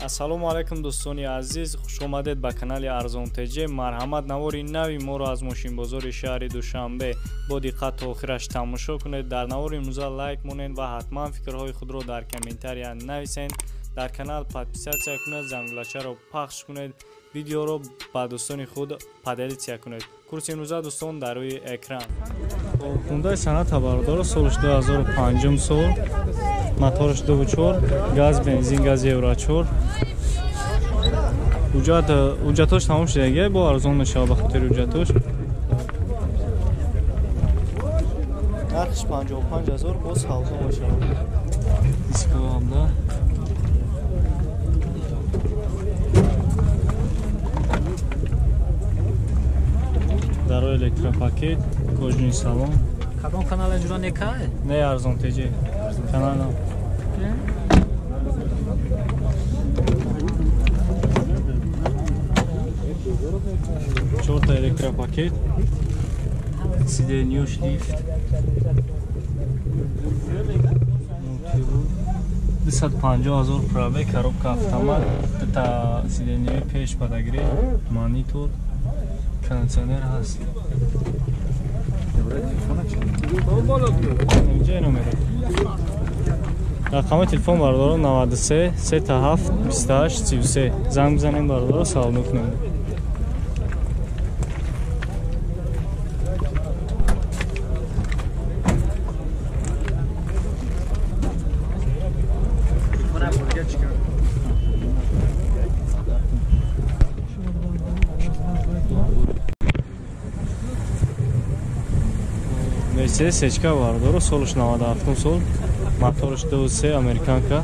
ассалому алайкум дӯстони азиз, хуш омадед ба канали Арзон ТЖ. Марҳамат, навори нави моро аз мошинбозори шаҳри Душанбе бо диққат то охираш тамошо кунед. Дар навори имрӯза лайк монед ва ҳатман фикрҳои худро дар комментария нависед. Дар канал подписатсия кунед, зангулачаро пахш кунед, видеоро ба дӯстони худ поделитсия кунед. Курси имрӯза дӯстон дар рӯи экран. Хундай санъата бардор солиш 2005 сол, моториш 2.4, газ бензин, газ евро 4. ҳуҷҷатош тамом шудага, бо арзон мешавад ба хотири ҳуҷҷатош. нархиш 55000 бо савдо мешавад. Дисково ҳамда даро электропакет, кожни салон. Кадом канал ҷура некае? Не Арзон ТЖ. Канал нам. Чорта электропакет. Сиденье шлифт. 250,000 пробег, коробка автомат, это сиденье пеш подогрев, монитор, кондиционер ҳаст. рақами телефон бардоро 93 37 28 33. занг бизанем бардоро савол кунем. Mercedes сечка бардоро солиш 97 сол, моториш 2.3 американка.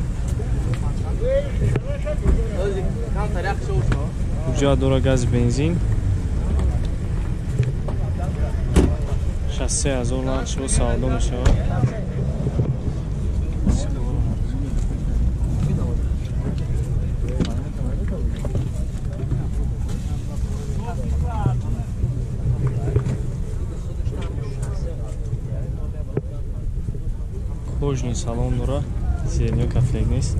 ҳуҷҷат дора газ бензин. 63000 нақш бо савдо мешавад. Кожни салон дора, сиденье кафлек нест.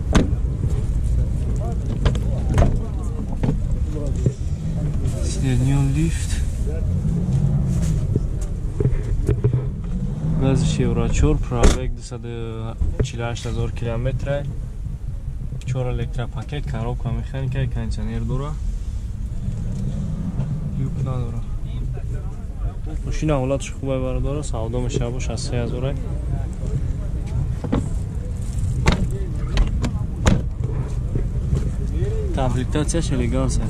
Сиденье лифт. Газиш евро 4, пробег 248,000 километр. 4 электропакет, коробка механика, кондиционер дора. Юк надора. Машина ҳолатиш хубай бардора, савдо мешавад бо 63000. Комплектацияш элегансия.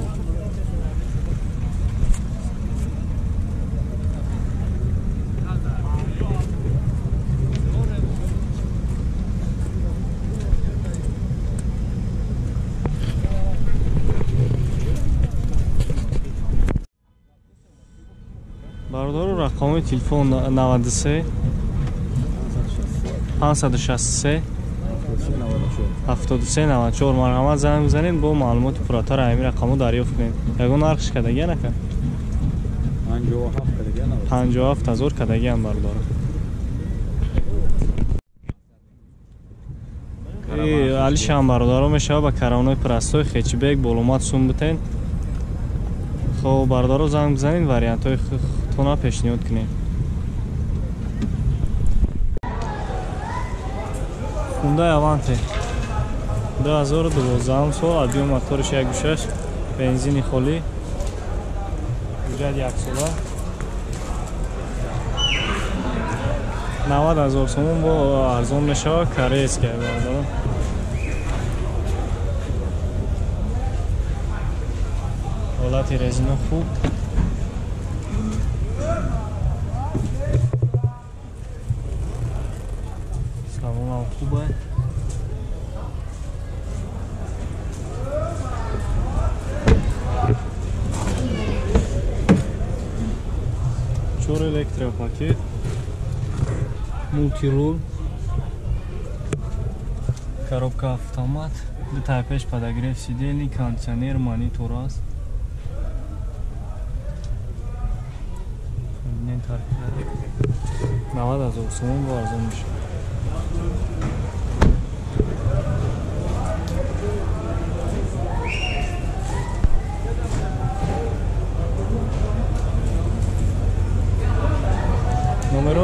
бардору рақами телефон 93 563 7394. марҳамат, занг бизанед бо маълумоти пурратар ҳамин рақамҳо дарёфт кунед. ягон нархш кадагия нака 57000 кадагиам бардора. алишам бардоро мешавад ба каравонои пирастой хечбек болумат сум битен. хоб бардоро занг бизанед, вариантҳои худтона пешниҳод кунед. Hyundai Avante 2012 сол, объем моториш 1.6, бензини холӣ, ҳуҷҷат 1 сола. 90000 сомон бо арзон мешавад, корейская бардорам. ҳолати резина хуб. Салонам хубе. Чор электропакет, мультирул, коробка автомат, бита пеш подогрев сидений, кондиционер, монитор аст. 90000 сомон бо арзон мешавад.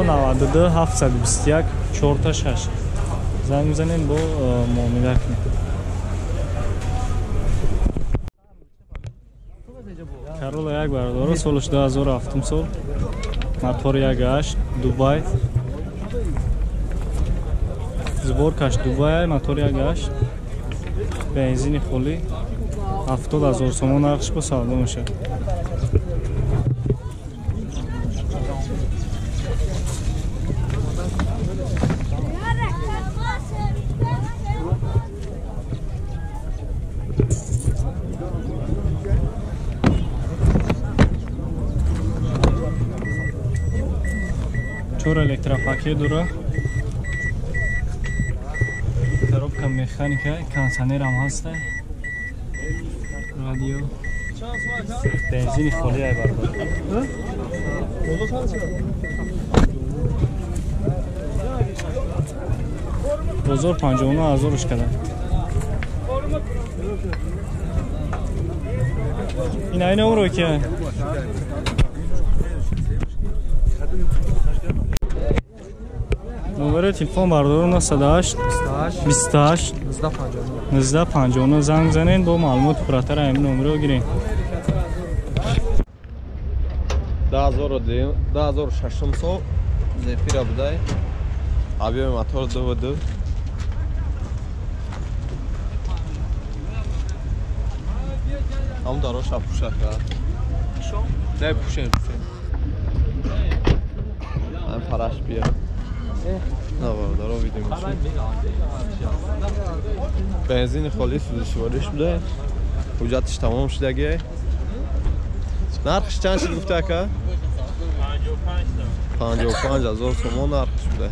092 721 4 زنگ بزنین با معامله کنید. Corolla یک برداره سالش 2007 سال موتور 1.8 دبی زبورکش دبی موتور 1.8 بنزین خالی 70,000 سوم نرخش با سودا میشه. چور الکتروپاکی داره коробка механика кондиционер هم هسته رادیو بنزین خالی ای بردار بازار 59,000 کرده این اینه اون رو که نمره تلفن بردار 98 28 1959 زنگ زنین با معلومات فراتر همین نمره رو گیرین. 2006 سال زفیر بوده объем мотор 2.2 هم داراش پوشه کرد نه پوشه هم پرش بیا نه دارو ویدیو میشه بنزین خالی سوزشوارش بوده حجتش تمام شده نرخش چند شد گفته اکا؟ 55,000 تومان نرخش بوده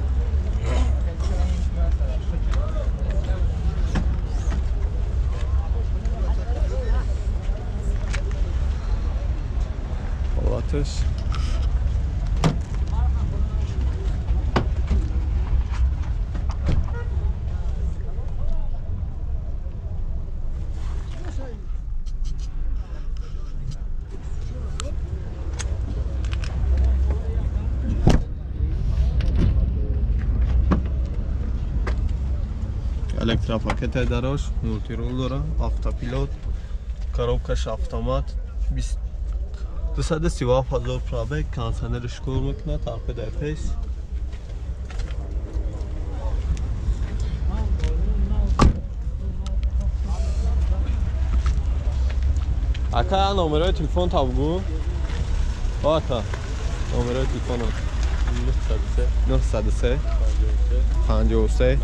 حالاتش الکتروپاکت دراش مولتی رول داره автопилот коробкаш автомат 237,000 пробег кондиционерش کار میکنه طرف در پیش اکا نمره تلفن تا بگو اکا نمره تلفن 903 53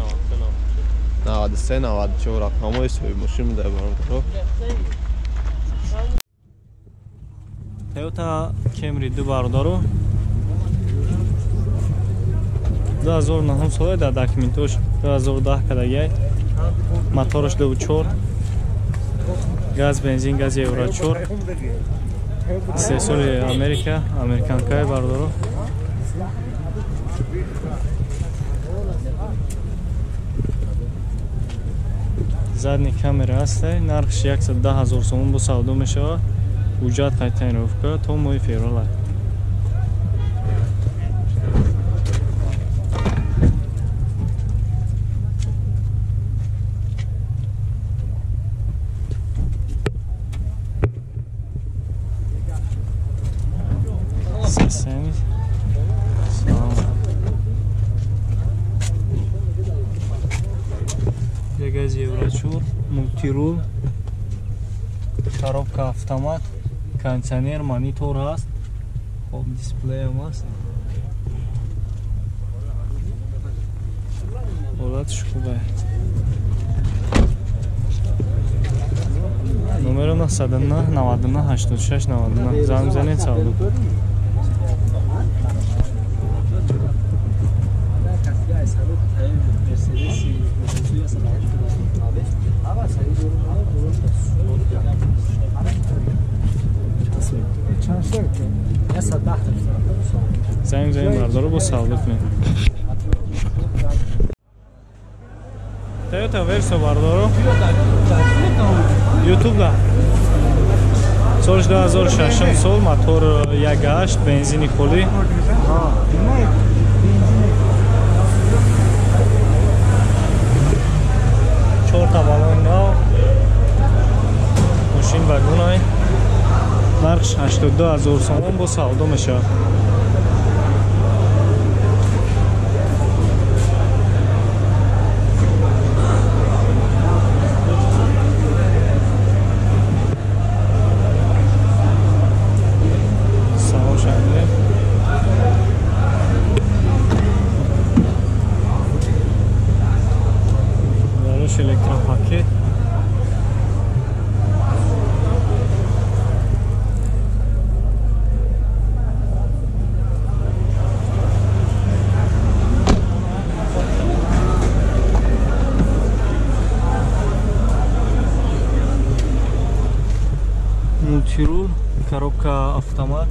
93 94 رقم‌های سوی ماشین میده برام تویوتا کمری دو بردارو 2009 ساله در داکیمنتوش 2010 کدگی موتورش 2.4 گاز بنزین گاز یورو 4 سه سال امریکانکای بردارو задний камера هسته نرخش 110,000 сомон бо савдо мешавад ҳуҷҷат қайд таъйиновка то моҳи феврал аст. Газ еврочур, мультирул, коробка автомат, кондиционер, монитор ҳаст, хоб дисплеям ҳаст. ҳолатиш хубе. Номерам 99 99 86 99 занг занед савдо. زنگ بردارو با سودا کنیم. تویوتا ورسو بردارو یوتیوب دا سالش 2006 سال موتور 1.8 بنزینی خالی چهار تا بالون نو ماشین وگونای نرخش 82,000 سوم با سودا میشه. Elektropaket мультирул, коробка автомат,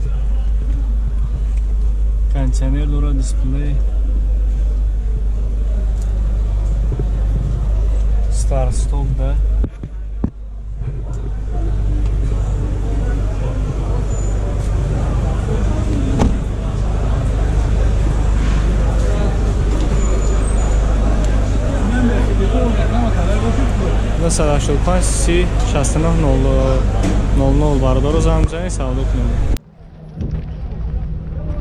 кондиционер дора, дисплей, старт-стоп, да. На 185 30 69 00 бардоро зам бизанӣ савдо кунем.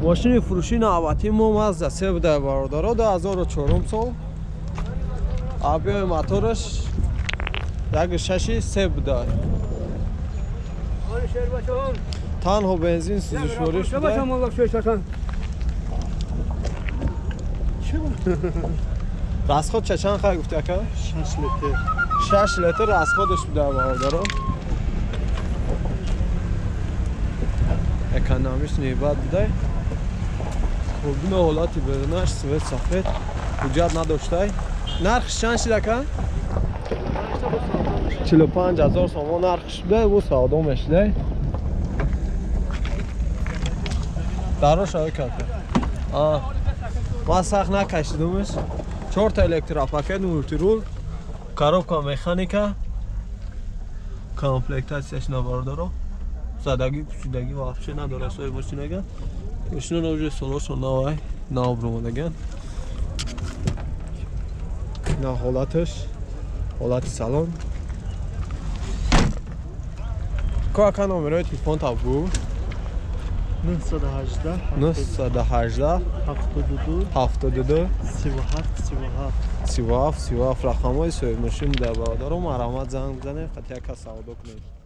ماشین فروشی نوبتی ما مازدا 3 بوده برادرها 2004 سال. آبی موتورش یک شاشی 3 بوده. تنها بنزین سوزشوریش بوده. راسخود چند خواهی گفتی اکا؟ 6 لیتر. 6 لیتر راسخودش بوده برادرها. اکانومیش نیبت بوده. خوبین حالاتی بدنش سویت سفید حجت نداشته. نرخش چند شده که؟ 45,000 سوم نرخش بوده و سودا میشده. دراش های که ما سخت نکشیدمش. 4 تا الکتروپاکت مولتیرول، коробка مکانیکا، کامپلکتاسیش نبردارو. زدگی پوشیدگی واقعی نداره سوی ماشینگه. ماشین رو سولارشون نوای نابرومدگن. نه حالتش حالت سالن. که نمره تلفن تابو 918 918 72 37 رقم‌های سوی ماشین در برادر و مرامت زنگ بزنه قطعه که سودا کنید.